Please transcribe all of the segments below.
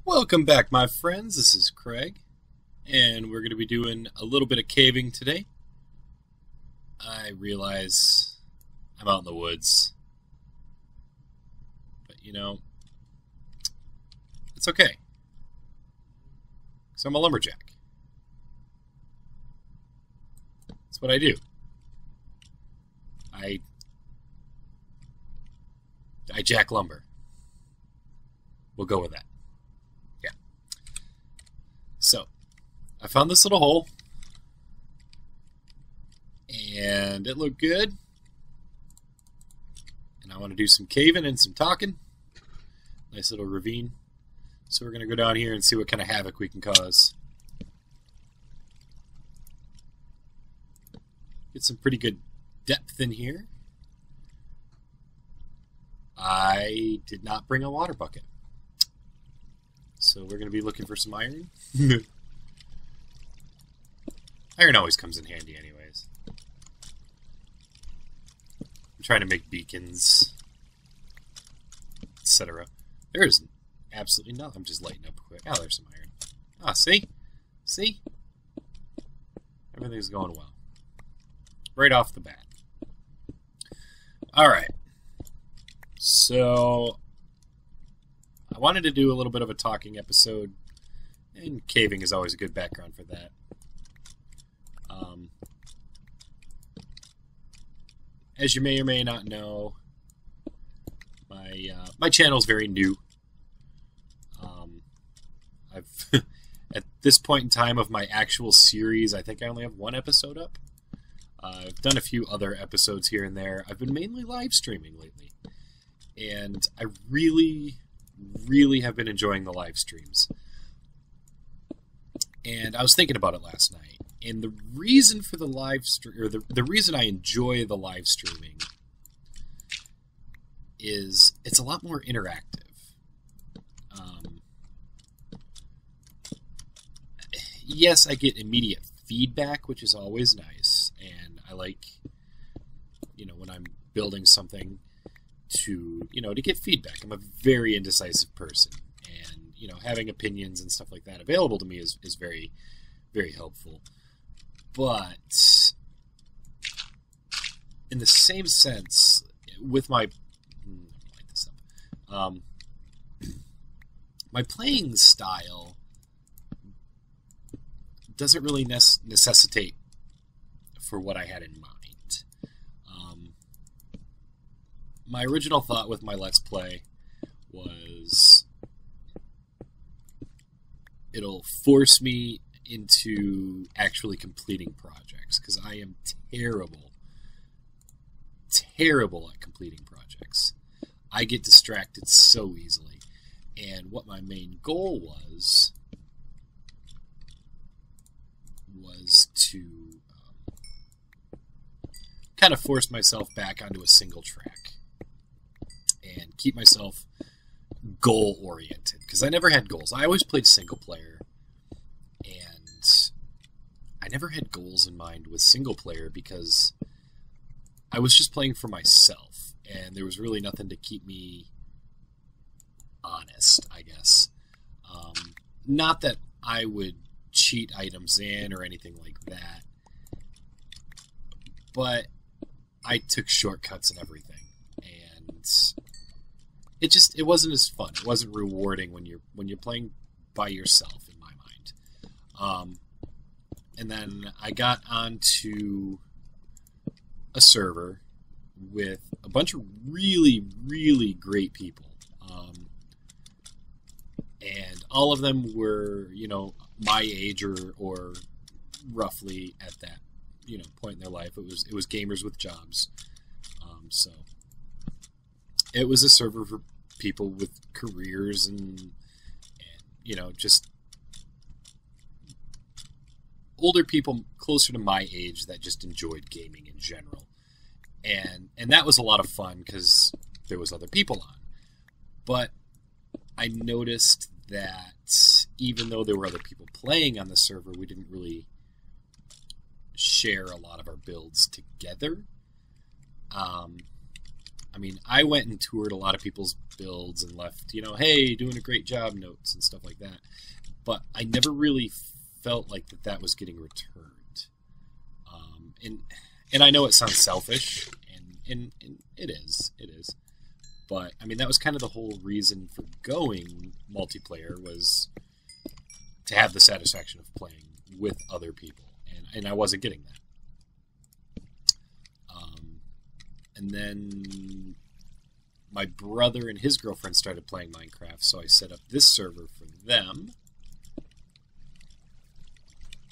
Welcome back, my friends. This is Craig, and we're going to be doing a little bit of caving today. I realize I'm out in the woods, but you know, it's okay, because I'm a lumberjack. That's what I do. I jack lumber. We'll go with that. So, I found this little hole, and it looked good, and I want to do some caving and some talking. Nice little ravine. So we're going to go down here and see what kind of havoc we can cause. Get some pretty good depth in here. I did not bring a water bucket. So we're going to be looking for some iron. Iron always comes in handy anyways. I'm trying to make beacons, etc. There is absolutely nothing. I'm just lighting up quick. Oh, there's some iron. Ah, see? See? Everything's going well. Right off the bat. Alright. So I wanted to do a little bit of a talking episode, and caving is always a good background for that. As you may or may not know, my channel is very new. I've at this point in time of my actual series, I think I only have one episode up. I've done a few other episodes here and there. I've been mainly live streaming lately, and I really have been enjoying the live streams. And I was thinking about it last night, and the reason for the live stream, or the reason I enjoy the live streaming, is it's a lot more interactive. Yes, I get immediate feedback, which is always nice, and I like, you know, when I'm building something, to get feedback. I'm a very indecisive person, and having opinions and stuff like that available to me is very, very helpful. But in the same sense, with my my playing style doesn't really necessitate for what I had in mind. My original thought with my Let's Play was it'll force me into actually completing projects, because I am terrible at completing projects. I get distracted so easily, and what my main goal was to kind of force myself back onto a single track and keep myself goal-oriented, because I never had goals. I always played single player, and I never had goals in mind with single player because I was just playing for myself, and there was really nothing to keep me honest, I guess. Not that I would cheat items in or anything like that, but I took shortcuts and everything, and it wasn't as fun. It wasn't rewarding when you're playing by yourself, in my mind. And then I got onto a server with a bunch of really great people, and all of them were my age or roughly at that point in their life. It was gamers with jobs, so it was a server for people with careers and just older people closer to my age that just enjoyed gaming in general, and that was a lot of fun because there was other people on. But I noticed that even though there were other people playing on the server, we didn't really share a lot of our builds together. I mean, I went and toured a lot of people's builds and left, you know, hey, doing a great job notes and stuff like that. But I never really felt like that was getting returned. And I know it sounds selfish, and it is. But, I mean, that was kind of the whole reason for going multiplayer, was to have the satisfaction of playing with other people. And I wasn't getting that. And then my brother and his girlfriend started playing Minecraft, so I set up this server for them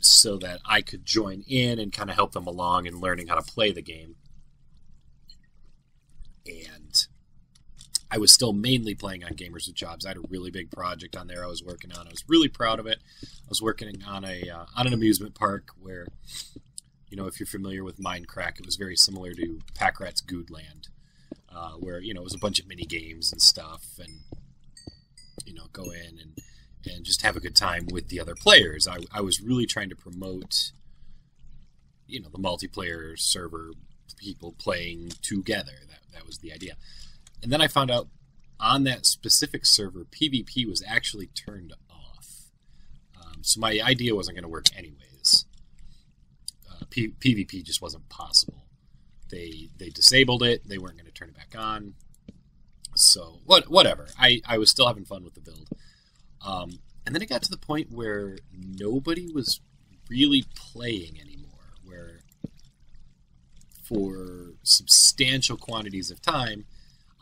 so that I could join in and kind of help them along in learning how to play the game. And I was still mainly playing on Gamers with Jobs. I had a really big project on there I was working on. I was really proud of it. I was working on an amusement park where, you know, if you're familiar with Minecraft, it was very similar to Pack Rat's Goodland, where, you know, it was a bunch of mini games and stuff, and, you know, go in and just have a good time with the other players. I was really trying to promote, you know, the multiplayer server, people playing together. That was the idea. And then I found out on that specific server, PvP was actually turned off. So my idea wasn't going to work anyways. PvP just wasn't possible. They disabled it. They weren't going to turn it back on. So whatever. I was still having fun with the build. And then it got to the point where nobody was really playing anymore, where for substantial quantities of time,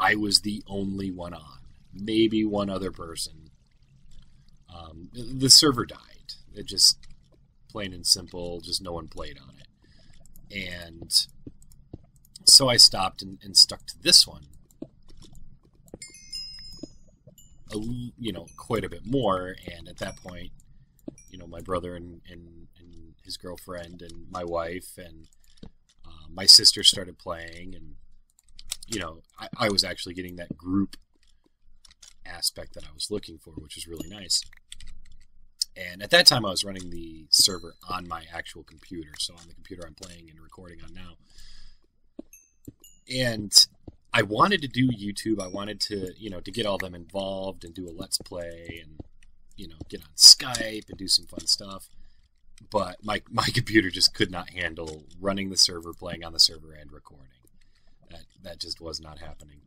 I was the only one on. Maybe one other person. The server died. It just, plain and simple, just no one played on it. And so I stopped and stuck to this one. You know, quite a bit more, and at that point, you know, my brother and his girlfriend and my wife and my sister started playing, and, you know, I was actually getting that group aspect that I was looking for, which was really nice. And at that time, I was running the server on my actual computer, so on the computer I'm playing and recording on now. And I wanted to do YouTube. I wanted to, you know, to get all them involved and do a Let's Play and, you know, get on Skype and do some fun stuff. But my computer just could not handle running the server, playing on the server, and recording. That just was not happening.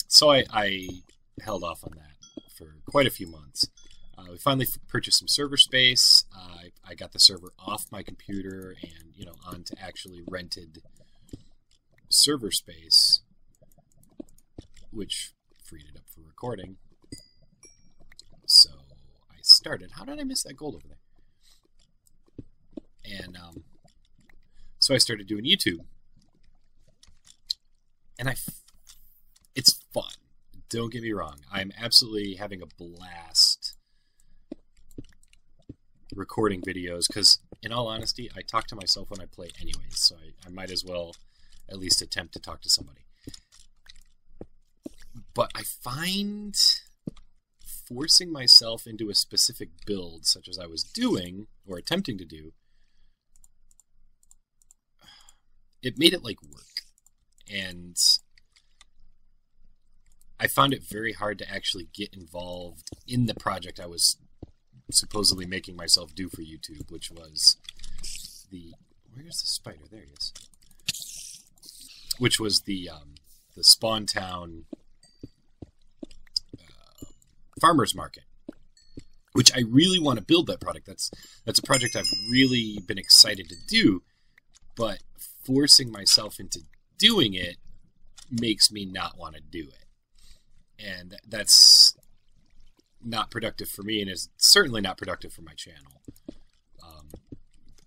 So I held off on that for quite a few months. We finally purchased some server space. I got the server off my computer and, you know, onto actually rented server space, which freed it up for recording. So I started. How did I miss that gold over there? And so I started doing YouTube, and it's fun. Don't get me wrong. I'm absolutely having a blast recording videos, because in all honesty, I talk to myself when I play anyways, so I might as well at least attempt to talk to somebody. But I find forcing myself into a specific build, such as I was doing, or attempting to do, it made it like work. And I found it very hard to actually get involved in the project I was supposedly making myself do for YouTube, which was the... Where's the spider? There he is. Which was the Spawn Town farmers market, which I really want to build that product. That's a project I've really been excited to do, but forcing myself into doing it makes me not want to do it. And that's not productive for me, and is certainly not productive for my channel,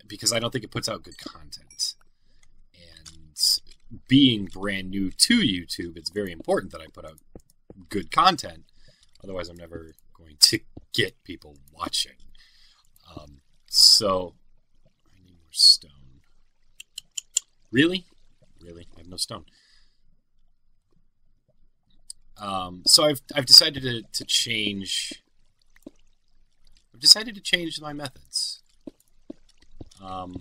because I don't think it puts out good content. And being brand new to YouTube, it's very important that I put out good content. Otherwise, I'm never going to get people watching. So, I need more stone. Really? Really? I have no stone. So I've decided to change. I've decided to change my methods. I'm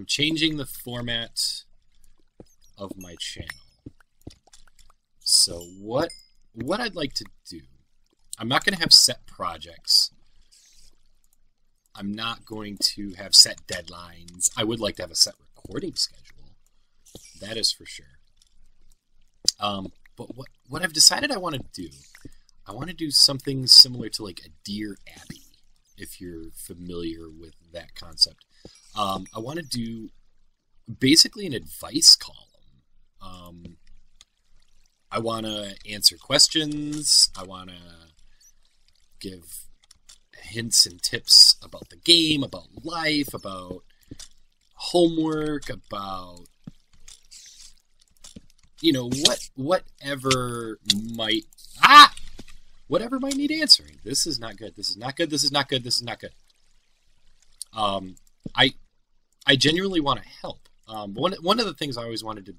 changing the format of my channel. So what I'd like to do, I'm not going to have set projects. I'm not going to have set deadlines. I would like to have a set recording schedule. That is for sure. But what I've decided I want to do something similar to like a Dear Abby, if you're familiar with that concept. I want to do basically an advice column. I want to answer questions. I want to give hints and tips about the game, about life, about homework, about, you know, whatever might need answering. This is not good. This is not good. This is not good. This is not good. I genuinely want to help. One of the things I always wanted to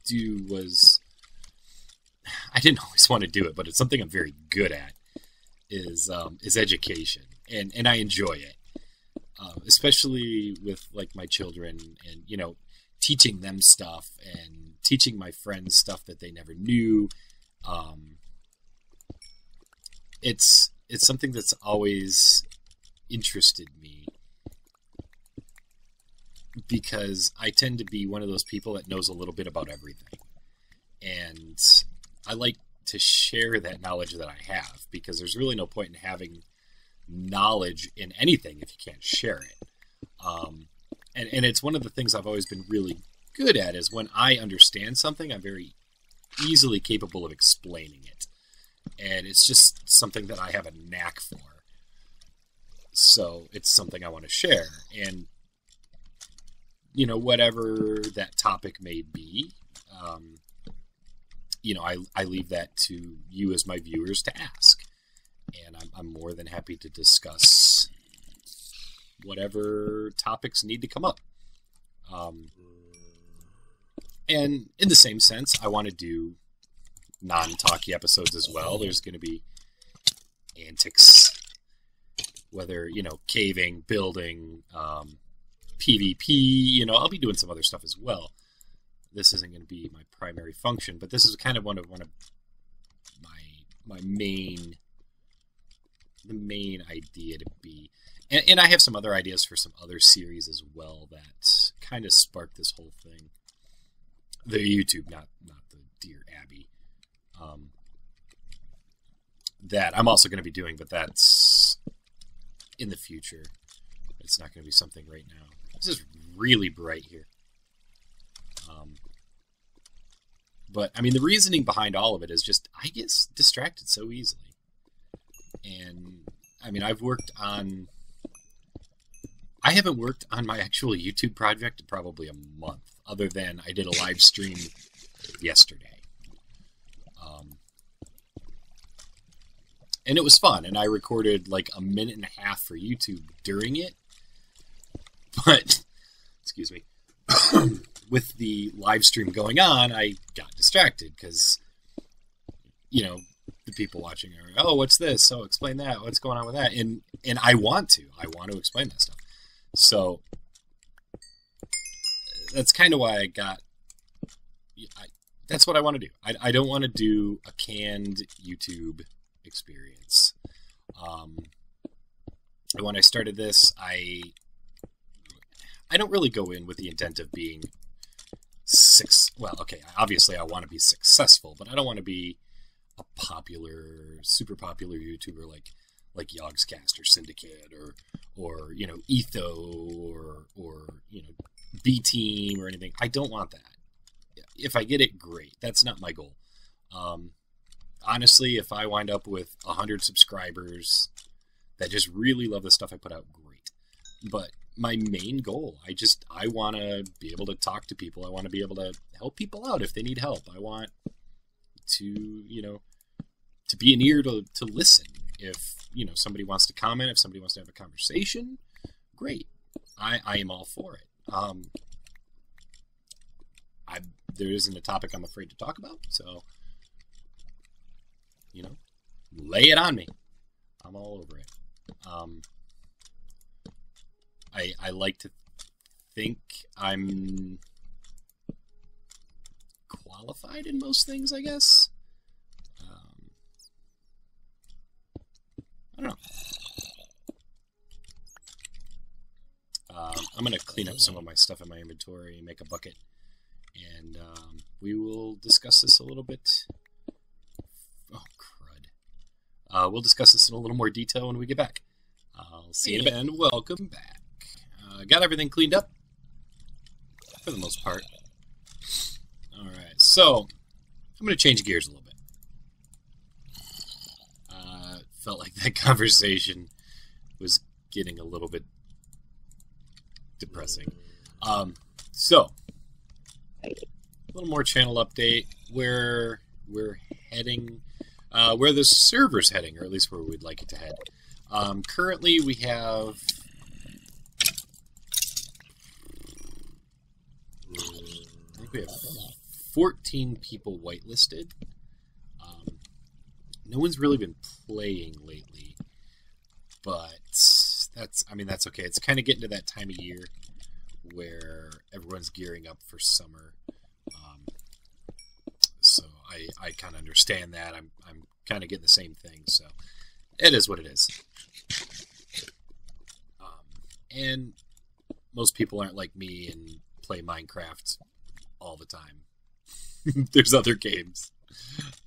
do was, I didn't always want to do it, but it's something I'm very good at, is education, and I enjoy it, especially with like my children, and you know, teaching them stuff and teaching my friends stuff that they never knew. It's something that's always interested me, because I tend to be one of those people that knows a little bit about everything, and I like to share that knowledge that I have, because there's really no point in having knowledge in anything if you can't share it. And it's one of the things I've always been really good at, is when I understand something, I'm very easily capable of explaining it. And it's just something that I have a knack for. So it's something I want to share. And, you know, whatever that topic may be, you know, I leave that to you as my viewers to ask. And I'm more than happy to discuss whatever topics need to come up. And in the same sense, I want to do non-talky episodes as well. There's going to be antics, whether, you know, caving, building, PvP, you know, I'll be doing some other stuff as well. This isn't going to be my primary function, but this is kind of one of my main idea to be. And I have some other ideas for some other series as well that kind of sparked this whole thing. The YouTube, not the Dear Abby. That I'm also going to be doing, but that's in the future. It's not going to be something right now. This is really bright here. But, I mean, the reasoning behind all of it is just, I get distracted so easily. And, I mean, I haven't worked on my actual YouTube project in probably a month, other than I did a live stream yesterday. And it was fun, and I recorded like a minute and a half for YouTube during it. But, excuse me, with the live stream going on, I got distracted because, you know, the people watching are, oh, what's this? Oh, explain that. What's going on with that? And I want to explain that stuff. So that's kind of why that's what I want to do. I don't want to do a canned YouTube experience. When I started this, I don't really go in with the intent of being obviously I want to be successful, but I don't want to be a super popular YouTuber like Yogscast or Syndicate or you know, Etho or you know, B Team or anything. I don't want that. If I get it, great. That's not my goal. Honestly, if I wind up with 100 subscribers that just really love the stuff I put out, great. But my main goal, I want to be able to talk to people. I want to be able to help people out if they need help. I want to, you know, to be an ear to listen. If, you know, somebody wants to comment, if somebody wants to have a conversation, great. I am all for it. There isn't a topic I'm afraid to talk about, so, you know, lay it on me. I'm all over it. I like to think I'm qualified in most things, I guess. I don't know. I'm going to clean up some of my stuff in my inventory, make a bucket, and we will discuss this a little bit. Oh, crud. We'll discuss this in a little more detail when we get back. I'll see you in a bit. And welcome back. Got everything cleaned up, for the most part. Alright, so I'm going to change gears a little bit. Felt like that conversation was getting a little bit depressing. So, a little more channel update, where we're heading, where the server's heading, or at least where we'd like it to head. Currently, we have... I think we have 14 people whitelisted. No one's really been playing lately, but that's okay. It's kind of getting to that time of year where everyone's gearing up for summer. So I kind of understand that. I'm kind of getting the same thing, so it is what it is. And most people aren't like me and play Minecraft all the time. There's other games.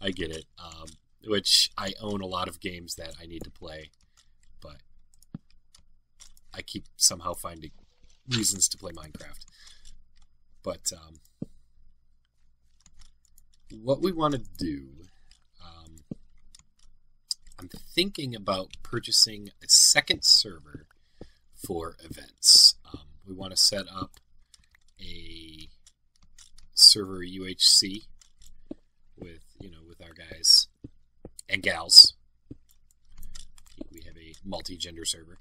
I get it. Which I own a lot of games that I need to play, but I keep somehow finding reasons to play Minecraft. But what we want to do, I'm thinking about purchasing a second server for events. We want to set up a server UHC with our guys and gals. We have a multi-gender server,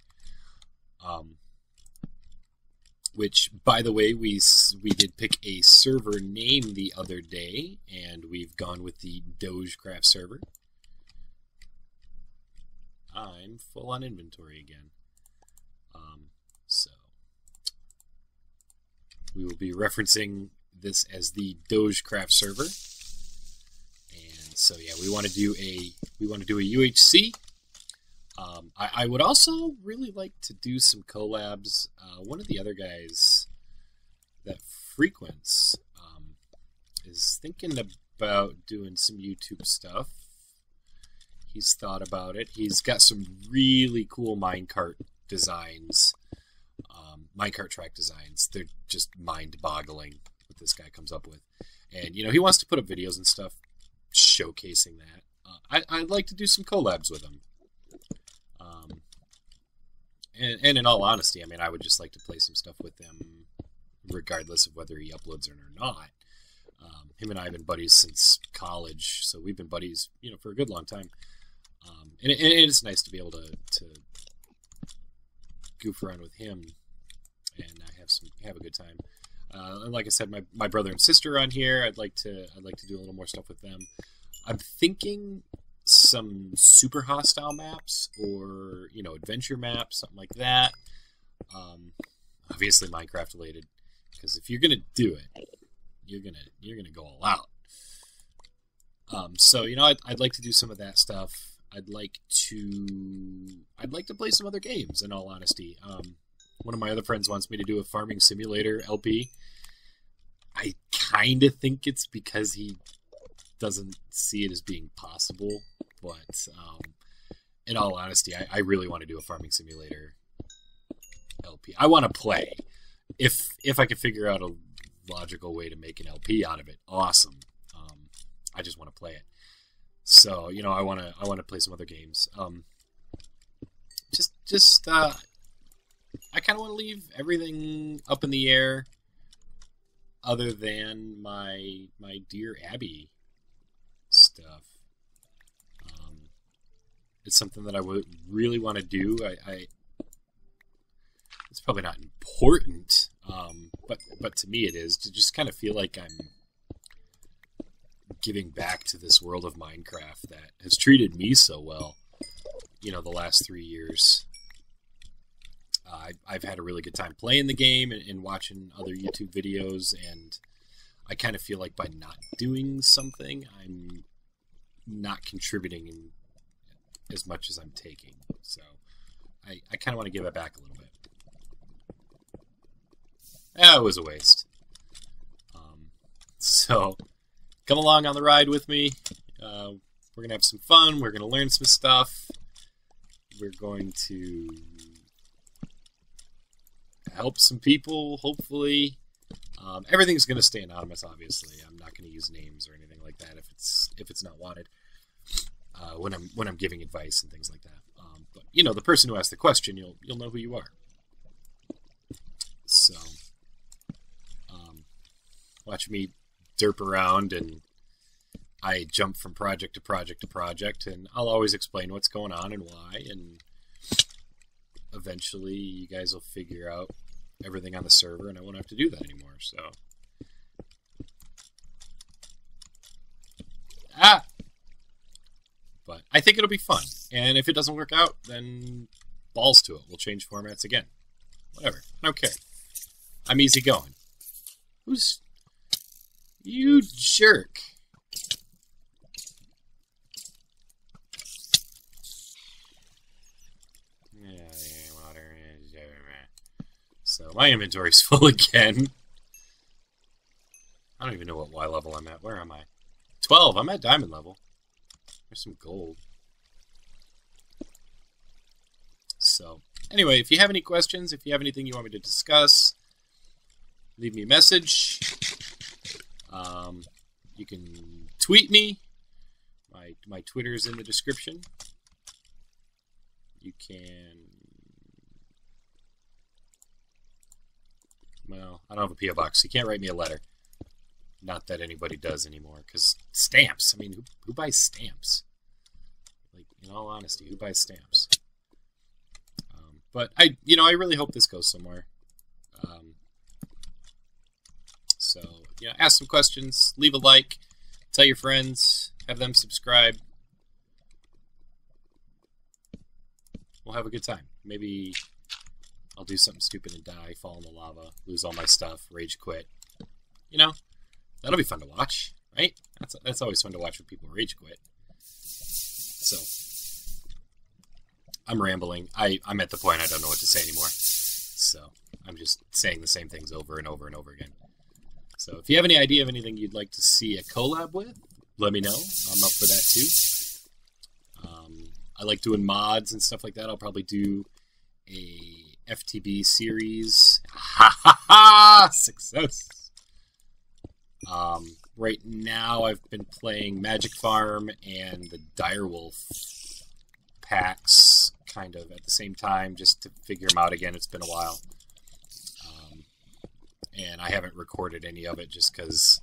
which, by the way, we did pick a server name the other day, and we've gone with the Dogecraft server. I'm full on inventory again, so we will be referencing this as the Dogecraft server. So yeah, we want to do a UHC. I would also really like to do some collabs. One of the other guys that frequents is thinking about doing some YouTube stuff. He's thought about it. He's got some really cool minecart designs, minecart track designs. They're just mind-boggling what this guy comes up with. And he wants to put up videos and stuff showcasing that. I'd like to do some collabs with him. And in all honesty, I mean, I would just like to play some stuff with him, regardless of whether he uploads it or not. Him and I have been buddies since college, so we've been buddies, for a good long time. And it's nice to be able to goof around with him and have a good time. And like I said, my brother and sister are on here. I'd like to do a little more stuff with them. I'm thinking some super hostile maps, or adventure maps, something like that. Obviously Minecraft related, because if you're gonna do it, you're gonna go all out. So I'd like to do some of that stuff. I'd like to play some other games. In all honesty, one of my other friends wants me to do a farming simulator LP. I kind of think it's because he doesn't see it as being possible, but in all honesty, I really want to do a farming simulator LP. I want to play. If I could figure out a logical way to make an LP out of it, awesome. I just want to play it. So I want to play some other games. I kind of want to leave everything up in the air, other than my Dear Abby stuff. It's something that I would really want to do. It's probably not important, but to me it is, to just kind of feel like I'm giving back to this world of Minecraft that has treated me so well, the last 3 years. I've had a really good time playing the game and watching other YouTube videos, and I kind of feel like by not doing something, I'm not contributing in as much as I'm taking. So I kind of want to give it back a little bit. It was a waste. So come along on the ride with me. We're going to have some fun. We're going to learn some stuff. We're going to help some people, hopefully. Everything's going to stay anonymous, obviously. I'm not going to use names or anything like that if it's not wanted. When I'm giving advice and things like that. But you know, the person who asked the question, you'll know who you are. So watch me derp around, and I jump from project to project to project, and I'll always explain what's going on and why, and eventually you guys will figure out everything on the server, and I won't have to do that anymore. So but I think it'll be fun, and if it doesn't work out, then balls to it. We'll change formats again. Whatever. I don't care. I'm easy going. Who's... You jerk. So my inventory's full again. I don't even know what Y level I'm at. Where am I? 12. I'm at diamond level. There's some gold. So anyway, if you have any questions, if you have anything you want me to discuss, leave me a message. You can tweet me. My Twitter's in the description. You can... Well, I don't have a P.O. box. You can't write me a letter. Not that anybody does anymore, because stamps. I mean, who buys stamps? Like, in all honesty, who buys stamps? But I really hope this goes somewhere. So, ask some questions, leave a like, tell your friends, have them subscribe. We'll have a good time. Maybe I'll do something stupid and die, fall in the lava, lose all my stuff, rage quit. That'll be fun to watch, right? That's always fun to watch when people rage quit. So, I'm rambling. I'm at the point I don't know what to say anymore. So, I'm just saying the same things over and over and over again. So, if you have any idea of anything you'd like to see a collab with, let me know. I'm up for that too. I like doing mods and stuff like that. I'll probably do a FTB series. Ha ha ha! Success! Right now I've been playing Magic Farm and the Direwolf packs kind of at the same time, just to figure them out again. It's been a while. And I haven't recorded any of it just because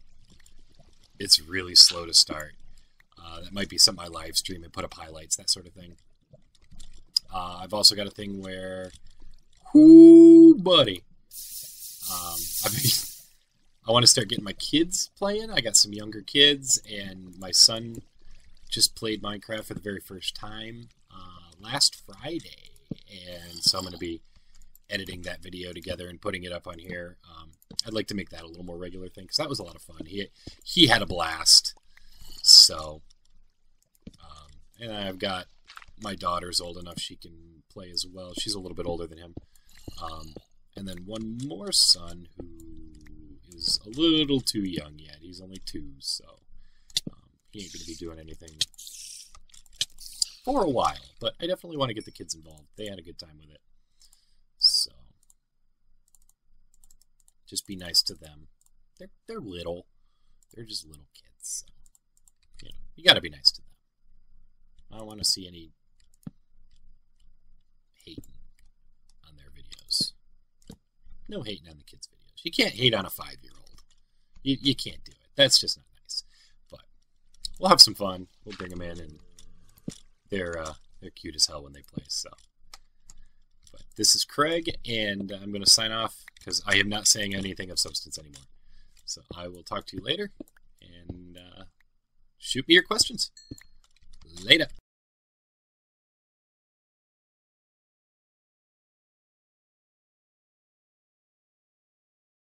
it's really slow to start. That might be something I live stream and put up highlights, that sort of thing. I've also got a thing where... Whoo, buddy! I want to start getting my kids playing. I got some younger kids, and my son just played Minecraft for the very first time last Friday. And so I'm going to be editing that video together and putting it up on here. I'd like to make that a little more regular thing, because that was a lot of fun. He had a blast. So, and I've got my daughter's old enough she can play as well. She's a little bit older than him. And then one more son who is a little too young yet. He's only 2, so he ain't going to be doing anything for a while. But I definitely want to get the kids involved. They had a good time with it. So, just be nice to them. They're little. They're just little kids. So, you got to be nice to them. I don't want to see any hating on their videos. No hating on the kids' videos. You can't hate on a 5-year-old. You can't do it. That's just not nice. But we'll have some fun. We'll bring them in, and they're cute as hell when they play. So, but this is Craig, and I'm going to sign off because I am not saying anything of substance anymore. So I will talk to you later, and shoot me your questions. Later.